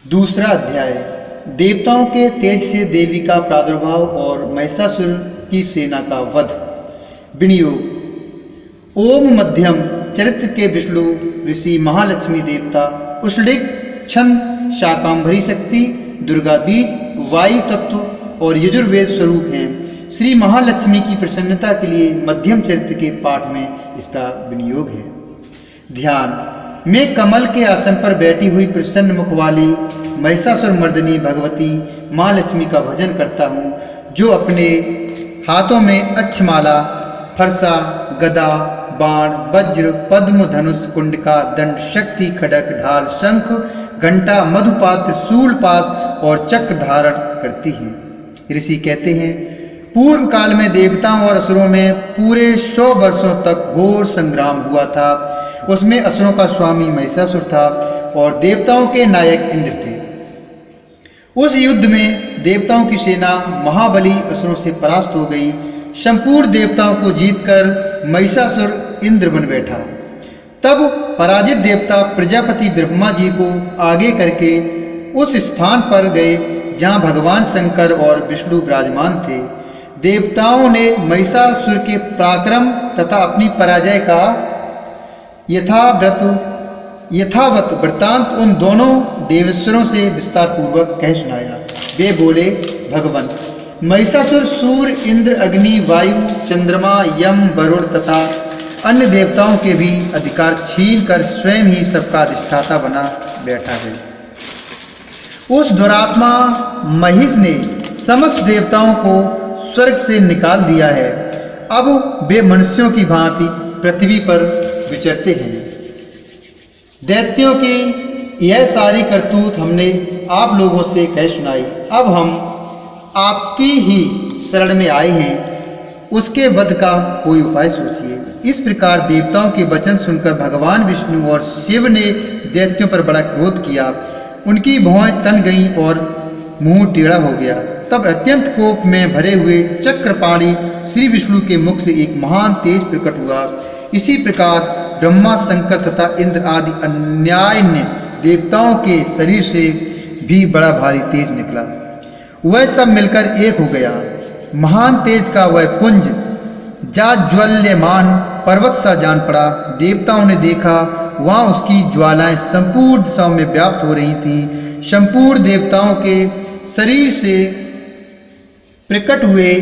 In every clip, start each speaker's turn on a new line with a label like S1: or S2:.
S1: दूसरा अध्याय देवताओं के तेज से देवी का प्रादुर्भाव और महिषासुर की सेना का वध। विनियोग। ओम मध्यम चरित्र के विष्णु ऋषि महालक्ष्मी देवता उष्णिक छंद शाकांभरी शक्ति दुर्गा बीज वायु तत्व और यजुर्वेद स्वरूप हैं। श्री महालक्ष्मी की प्रसन्नता के लिए मध्यम चरित्र के पाठ में इसका विनियोग है। ध्यान। मैं कमल के आसन पर बैठी हुई प्रसन्न मुख वाली महिषासुर मर्दिनी भगवती माँ लक्ष्मी का भजन करता हूँ, जो अपने हाथों में अक्षमाला फरसा गदा बाण वज्र पद्म धनुष कुंडका दंड शक्ति खड़क ढाल शंख घंटा मधुपात्र शूलपास और चक्र धारण करती है। ऋषि कहते हैं, पूर्व काल में देवताओं और असुरों में पूरे 100 वर्षों तक घोर संग्राम हुआ था। उसमें असुरों का स्वामी महिषासुर था और देवताओं के नायक इंद्र थे। उस युद्ध में देवताओं की सेना महाबली असुरों से परास्त हो गई। संपूर्ण देवताओं को जीतकर महिषासुर इंद्र बन बैठा। तब पराजित देवता प्रजापति ब्रह्मा जी को आगे करके उस स्थान पर गए जहां भगवान शंकर और विष्णु विराजमान थे। देवताओं ने महिषासुर के पराक्रम तथा अपनी पराजय का यथावत वृत्तांत उन दोनों देवेश्वरों से विस्तार पूर्वक कह सुनाया। वे बोले, भगवान महिषासुर सूर्य इंद्र अग्नि वायु चंद्रमा यम वरुण तथा अन्य देवताओं के भी अधिकार छीन कर स्वयं ही सबका अधिष्ठाता बना बैठा है। उस दुरात्मा महिष ने समस्त देवताओं को स्वर्ग से निकाल दिया है। अब वे मनुष्यों की भांति पृथ्वी पर विचरते हैं। दैत्यों की यह सारी करतूत हमने आप लोगों से कह सुनाई। अब हम आपकी ही शरण में आए हैं, उसके वध का कोई उपाय सोचिए। इस प्रकार देवताओं के वचन सुनकर भगवान विष्णु और शिव ने दैत्यों पर बड़ा क्रोध किया। उनकी भौहें तन गईं और मुंह टेढ़ा हो गया। तब अत्यंत कोप में भरे हुए चक्रपाणी श्री विष्णु के मुख से एक महान तेज प्रकट हुआ। इसी प्रकार ब्रह्मा शंकर तथा इंद्र आदि अन्यान्य देवताओं के शरीर से भी बड़ा भारी तेज निकला। वह सब मिलकर एक हो गया। महान तेज का वह पुंज जाज्वल्यमान पर्वत सा जान पड़ा। देवताओं ने देखा, वहाँ उसकी ज्वालाएं संपूर्ण दिशाओं में व्याप्त हो रही थीं। संपूर्ण देवताओं के शरीर से प्रकट हुए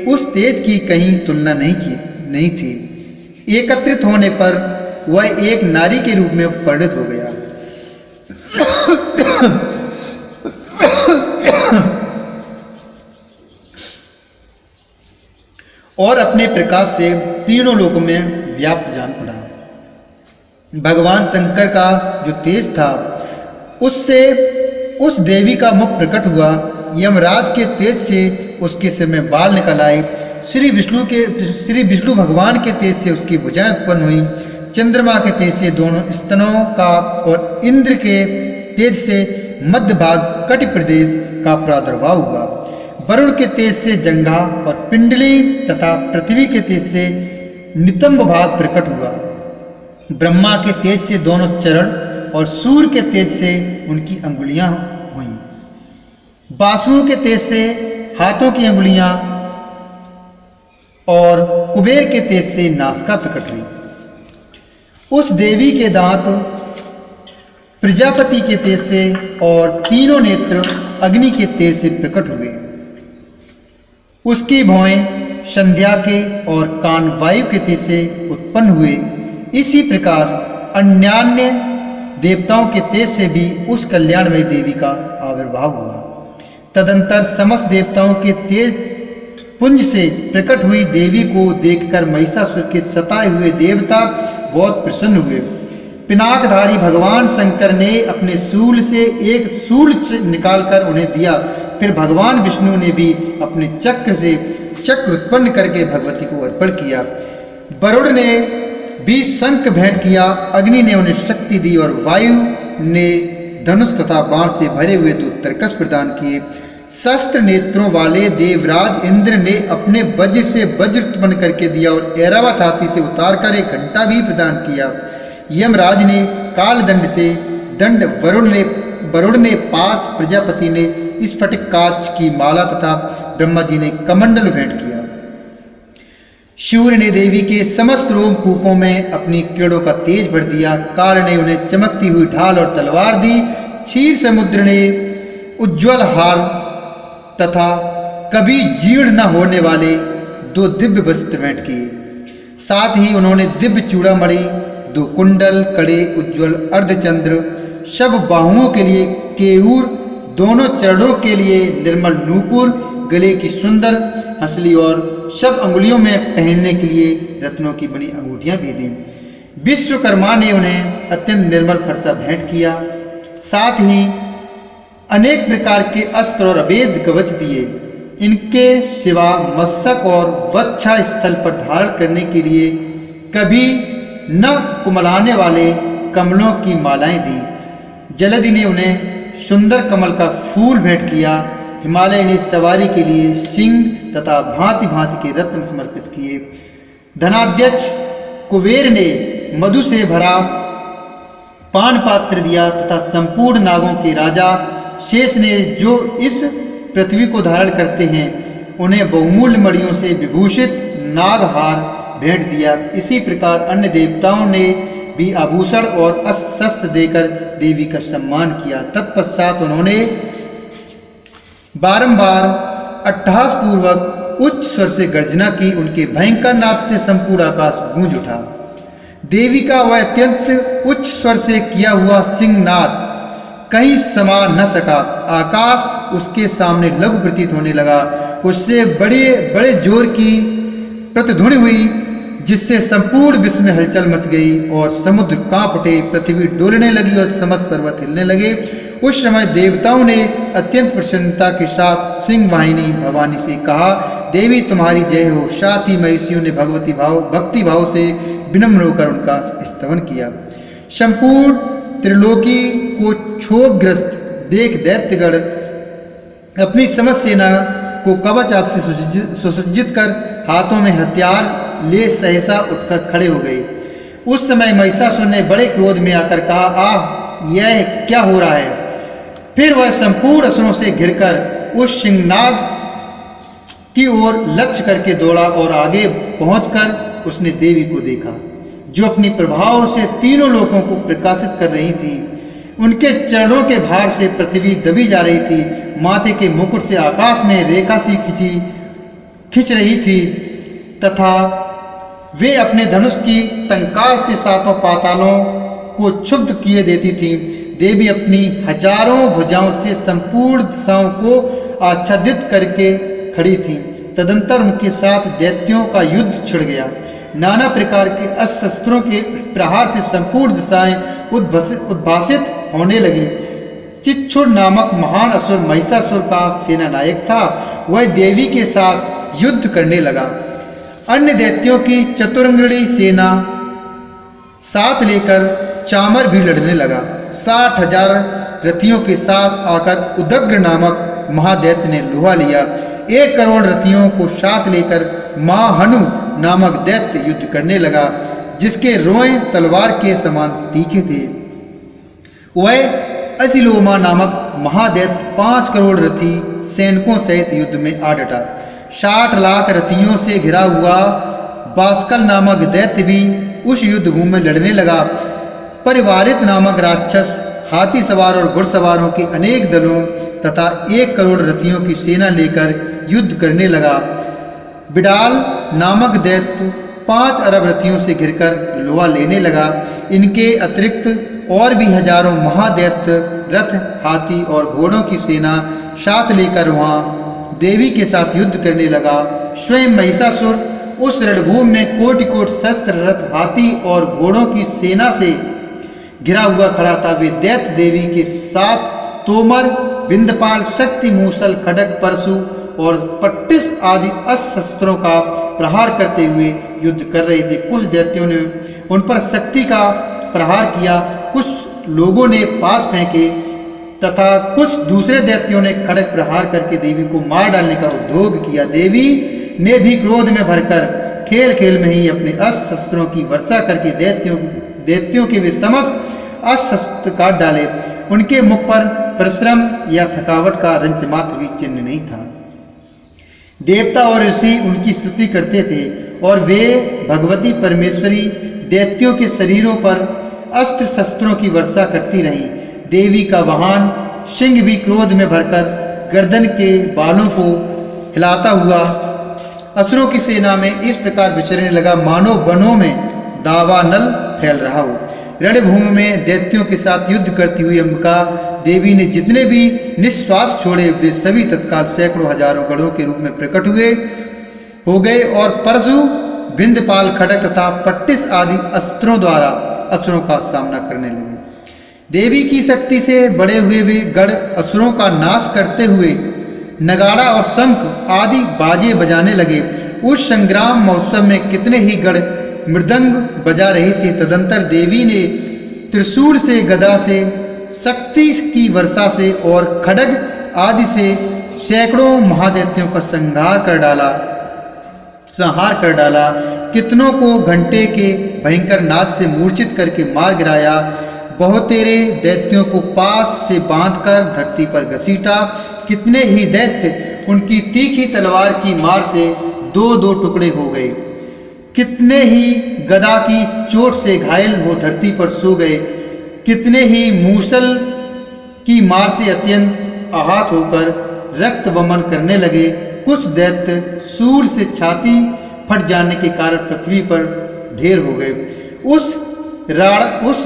S1: उस तेज की कहीं तुलना नहीं थी। एकत्रित होने पर वह एक नारी के रूप में परिणत हो गया। और अपने प्रकाश से तीनों लोकों में व्याप्त जान पड़ा। भगवान शंकर का जो तेज था, उससे उस देवी का मुख प्रकट हुआ। यमराज के तेज से उसके सिर में बाल निकल आए। श्री विष्णु भगवान के तेज से उसकी भुजाएं उत्पन्न हुई। चंद्रमा के तेज से दोनों स्तनों का और इंद्र के तेज से मध्य भाग कटि प्रदेश का प्रादुर्भाव हुआ। वरुण के तेज से जंघा और पिंडली तथा पृथ्वी के तेज से नितंब भाग प्रकट हुआ। ब्रह्मा के तेज से दोनों चरण और सूर्य के तेज से उनकी अंगुलियां हुईं। बासुओं के तेज से हाथों की अंगुलियां और कुबेर के तेज से नासिका प्रकट हुई। उस देवी के दांत प्रजापति के तेज से और तीनों नेत्र अग्नि के तेज से प्रकट हुए। उसकी भौहें संध्या के और कान वायु के तेज से उत्पन्न हुए। इसी प्रकार अन्यान्य देवताओं के तेज से भी उस कल्याणमयी देवी का आविर्भाव हुआ। तदंतर समस्त देवताओं के तेज पुंज से प्रकट हुई देवी को देखकर महिषासुर के सताए हुए देवता बहुत प्रसन्न हुए। पिनाकधारी भगवान शंकर ने अपने शूल से एक शूल निकालकर उन्हें दिया। फिर भगवान विष्णु ने भी अपने चक्र से चक्र उत्पन्न करके भगवती को अर्पण किया। वरुण ने भी शंख भेंट किया। अग्नि ने उन्हें शक्ति दी और वायु ने धनुष तथा बाण से भरे हुए 2 तरकस प्रदान किए। शस्त्र नेत्रों वाले देवराज इंद्र ने अपने वज्र से वज्र उत्पन्न करके दिया और ऐरावत हाथी से उतारकर एक घंटा भी प्रदान किया। यमराज ने काल दंड से दंड, वरुण ने वरुण ने पास, प्रजापति ने स्फटिक कांच की माला तथा ब्रह्मा जी ने कमंडल भेंट किया। सूर्य ने देवी के समस्त रोमकूपों में अपनी किरणों का तेज भर दिया। काल ने उन्हें चमकती हुई ढाल और तलवार दी। क्षीर समुद्र ने उज्ज्वल हार तथा कभी जीर्ण न होने वाले 2 दिव्य वस्त्र भेंट किए। साथ ही उन्होंने दिव्य चूड़ामणि, 2 कुंडल, कड़े, उज्ज्वल अर्धचंद्र, शब बाहुओं के लिए केयूर, दोनों चरणों के लिए निर्मल नूपुर, गले की सुंदर हंसली और शब अंगुलियों में पहनने के लिए रत्नों की बनी अंगूठियां भी दी। विश्वकर्मा ने उन्हें अत्यंत निर्मल फरसा भेंट किया। साथ ही अनेक प्रकार के अस्त्र और अभेद कवच दिए। इनके सिवा मस्तक और वक्षा स्थल पर धारण करने के लिए कभी न कुमलाने वाले कमलों की मालाएं दी। जलधि ने उन्हें सुंदर कमल का फूल भेंट किया। हिमालय ने सवारी के लिए सिंह तथा भांति भांति के रत्न समर्पित किए। धनाध्यक्ष कुबेर ने मधु से भरा पान पात्र दिया तथा संपूर्ण नागों के राजा शेष ने, जो इस पृथ्वी को धारण करते हैं, उन्हें बहुमूल्य मणियों से विभूषित नागहार भेंट दिया। इसी प्रकार अन्य देवताओं ने भी आभूषण और अस्त्र शस्त्र देकर देवी का सम्मान किया। तत्पश्चात उन्होंने बारंबार अट्टहास पूर्वक उच्च स्वर से गर्जना की। उनके भयंकर नाद से संपूर्ण आकाश गूंज उठा। देवी का वह अत्यंत उच्च स्वर से किया हुआ सिंहनाद कहीं समा न सका। आकाश उसके सामने लघु प्रतीत होने लगा। उससे बड़े बड़े जोर की प्रतिध्वनि हुई, जिससे संपूर्ण विश्व में हलचल मच गई और समुद्र कांप उठे, पृथ्वी डोलने लगी और समस्त पर्वत हिलने लगे। उस समय देवताओं ने अत्यंत प्रसन्नता के साथ सिंह वाहिनी भवानी से कहा, देवी तुम्हारी जय हो। साथ ही महर्षियों ने भक्ति भाव से विनम्र होकर उनका स्तवन किया। संपूर्ण त्रिलोकी को क्षोभग्रस्त देख दैत्यगण अपनी समस्त सेना को कवच आदि से सुसज्जित कर हाथों में हथियार ले सहसा उठकर खड़े हो गए। उस समय महिषासुर ने बड़े क्रोध में आकर कहा, आह, यह क्या हो रहा है? फिर वह संपूर्ण असुरों से घिरकर उस सिंहनाद की ओर लक्ष्य करके दौड़ा और आगे पहुंचकर उसने देवी को देखा, जो अपनी प्रभाव से तीनों लोकों को प्रकाशित कर रही थी। उनके चरणों के भार से पृथ्वी दबी जा रही थी। माथे के मुकुट से आकाश में रेखा सी खिंच रही थी तथा वे अपने धनुष की टंकार से 7 पातालों को क्षुब्ध किए देती थी। देवी अपनी हजारों भुजाओं से संपूर्ण दिशाओं को आच्छादित करके खड़ी थी। तदंतर उनके साथ दैत्यों का युद्ध छिड़ गया। नाना प्रकार के अस्त्र शस्त्रों के प्रहार से संपूर्ण दिशाएं उद्भासित होने लगी। चिच्छुर नामक महान असुर महिषासुर का सेना नायक था। वह देवी के साथ युद्ध करने लगा। अन्य दैत्यों की चतुरंगणी सेना साथ लेकर चामर भी लड़ने लगा। 60,000 रथियों के साथ आकर उदग्र नामक महादैत्य ने लोहा लिया। 1 करोड़ रथियों को साथ लेकर महाहनु नामक दैत्य युद्ध करने लगा, जिसके रोएं तलवार के समान तीखे थे। वह असिलोमा नामक महादैत्य 5 करोड़ रथी सैनिकों सहित युद्ध में आ डटा। 60 लाख रथियों से घिरा हुआ बास्कल नामक दैत्य भी उस युद्ध भूमि में लड़ने लगा। परिवारित नामक राक्षस हाथी सवार और घुड़सवारों के अनेक दलों तथा 1 करोड़ रथियों की सेना लेकर युद्ध करने लगा। बिडाल नामक दैत्य 5 अरब रथियों से घिरकर लोहा लेने लगा। इनके अतिरिक्त और भी हजारों महादैत्य रथ, हाथी और घोड़ों की सेना साथ लेकर वहां देवी के साथ युद्ध करने लगा। स्वयं महिषासुर उस रणभूमि में कोटि कोटि शस्त्र, रथ, हाथी और घोड़ों की सेना से घिरा हुआ खड़ा था। वे दैत्य देवी के साथ तोमर, विंध्यपाल, शक्ति, मूसल, खड्ग, परशु और पट्टिस आदि अस्त्र शस्त्रों का प्रहार करते हुए युद्ध कर रहे थे। कुछ दैत्यों ने उन पर शक्ति का प्रहार किया, कुछ लोगों ने पास फेंके तथा कुछ दूसरे दैत्यों ने खड्ग प्रहार करके देवी को मार डालने का उद्योग किया। देवी ने भी क्रोध में भरकर खेल खेल में ही अपने अस्त्र शस्त्रों की वर्षा करके दैत्यों के वे समस्त अस्त्र शस्त्र काट डाले। उनके मुख पर परिश्रम या थकावट का रंच मात्र भी चिन्ह नहीं था। देवता और ऋषि उनकी स्तुति करते थे और वे भगवती परमेश्वरी दैत्यों के शरीरों पर अस्त्र शस्त्रों की वर्षा करती रही। देवी का वाहन सिंह भी क्रोध में भरकर गर्दन के बालों को हिलाता हुआ असुरों की सेना में इस प्रकार विचरने लगा मानो वनों में दावानल फैल रहा हो। रणभूमि में दैत्यों के साथ युद्ध करती हुई अंबिका देवी ने जितने भी निश्वास छोड़े वे सभी तत्काल सैकड़ों हजारों गढ़ों के रूप में प्रकट हो गए और परशु बिंदपाल खड़ग तथा पट्टिस आदि अस्त्रों द्वारा असुरों का सामना करने लगे। देवी की शक्ति से बड़े हुए वे गढ़ असुरों का नाश करते हुए नगाड़ा और शंख आदि बाजे बजाने लगे। उस संग्राम महोत्सव में कितने ही गढ़ मृदंग बजा रहे थे। तदंतर देवी ने त्रिशूल से, गदा से, शक्ति की वर्षा से और खड्ग आदि से सैकड़ों महादैत्यों का संहार कर डाला। कितनों को घंटे के भयंकर नाद से मूर्छित करके मार गिराया। बहुतेरे दैत्यों को पास से बांधकर धरती पर घसीटा। कितने ही दैत्य उनकी तीखी तलवार की मार से दो दो टुकड़े हो गए। कितने ही गदा की चोट से घायल हो धरती पर सो गए। कितने ही मूसल की मार से अत्यंत आहत होकर रक्त वमन करने लगे। कुछ दैत्य सूर से छाती फट जाने के कारण पृथ्वी पर ढेर हो गए। उस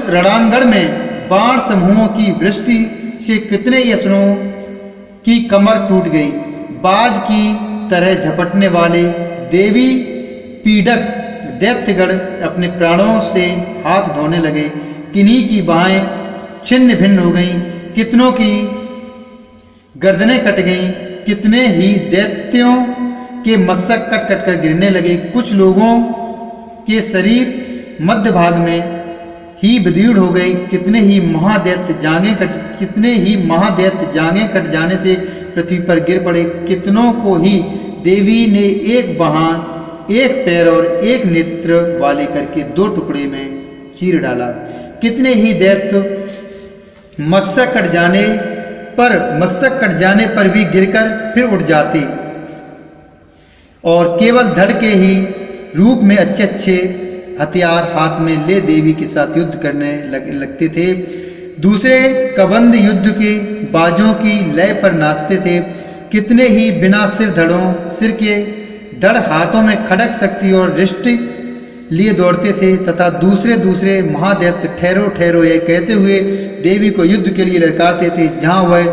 S1: रणांगण में बाण समूहों की वृष्टि से कितने ही असुरों की कमर टूट गई। बाज की तरह झपटने वाले देवी पीड़क दैत्यगण अपने प्राणों से हाथ धोने लगे। किन्हीं की बाहें छिन्न भिन्न हो गईं, कितनों की गर्दनें कट गईं। कितने ही दैत्यों के मस्तक कट कट कर गिरने लगे। कुछ लोगों के शरीर मध्य भाग में ही विदीर्ण हो गए। कितने ही महादैत्य जांघें कट जाने से पृथ्वी पर गिर पड़े। कितनों को ही देवी ने एक बाह, एक पैर और एक नेत्र वाले करके दो टुकड़े में चीर डाला। कितने ही दैत्य मस्तक कट जाने पर भी गिरकर फिर उठ जाते और केवल धड़ के ही रूप में अच्छे अच्छे हथियार हाथ में ले देवी के साथ युद्ध करने लगते थे। दूसरे कबंध युद्ध के बाजों की लय पर नाचते थे। कितने ही बिना सिर के धड़ हाथों में खड़ग शक्ति और रिष्टि लिए दौड़ते थे तथा दूसरे महादैत्य ठहरो ठहरो यह कहते हुए देवी को युद्ध के लिए ललकारते थे। जहाँ वह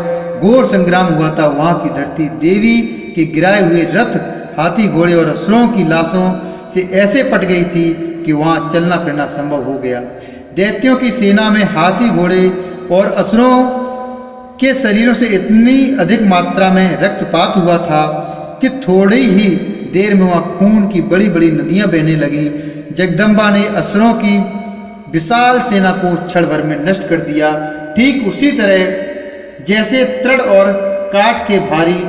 S1: घोर संग्राम हुआ था वहाँ की धरती देवी के गिराए हुए रथ, हाथी, घोड़े और असुरों की लाशों से ऐसे पट गई थी कि वहाँ चलना फिरना संभव हो गया। दैत्यों की सेना में हाथी, घोड़े और असुरों के शरीरों से इतनी अधिक मात्रा में रक्तपात हुआ था कि थोड़ी ही देर में वहाँ खून की बड़ी बड़ी नदियाँ बहने लगी। जगदम्बा ने असुरों की विशाल सेना को क्षण भर में नष्ट कर दिया। ठीक उसी तरह जैसे तृण और काठ के भारी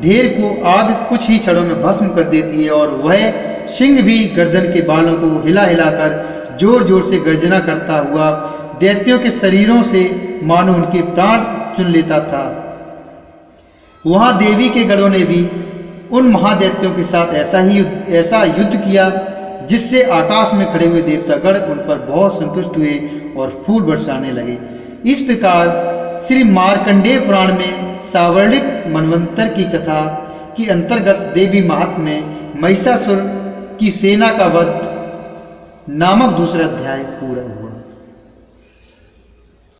S1: ढेर को आग कुछ ही क्षणों में भस्म कर देती है और वह सिंह भी गर्दन के बालों को हिला हिलाकर जोर जोर से गर्जना करता हुआ दैत्यों के शरीरों से मानो उनके प्राण चुन लेता था। वहां देवी के गढ़ों ने भी उन महादैत्यों के साथ ऐसा युद्ध किया जिससे आकाश में खड़े हुए देवतागण उन पर बहुत संतुष्ट हुए और फूल बरसाने लगे। इस प्रकार श्री मार्कंडेय पुराण में सावर्णिक मनवंतर की कथा की अंतर्गत देवी महात्म्य में महिषासुर की सेना का वध नामक दूसरा अध्याय पूरा हुआ।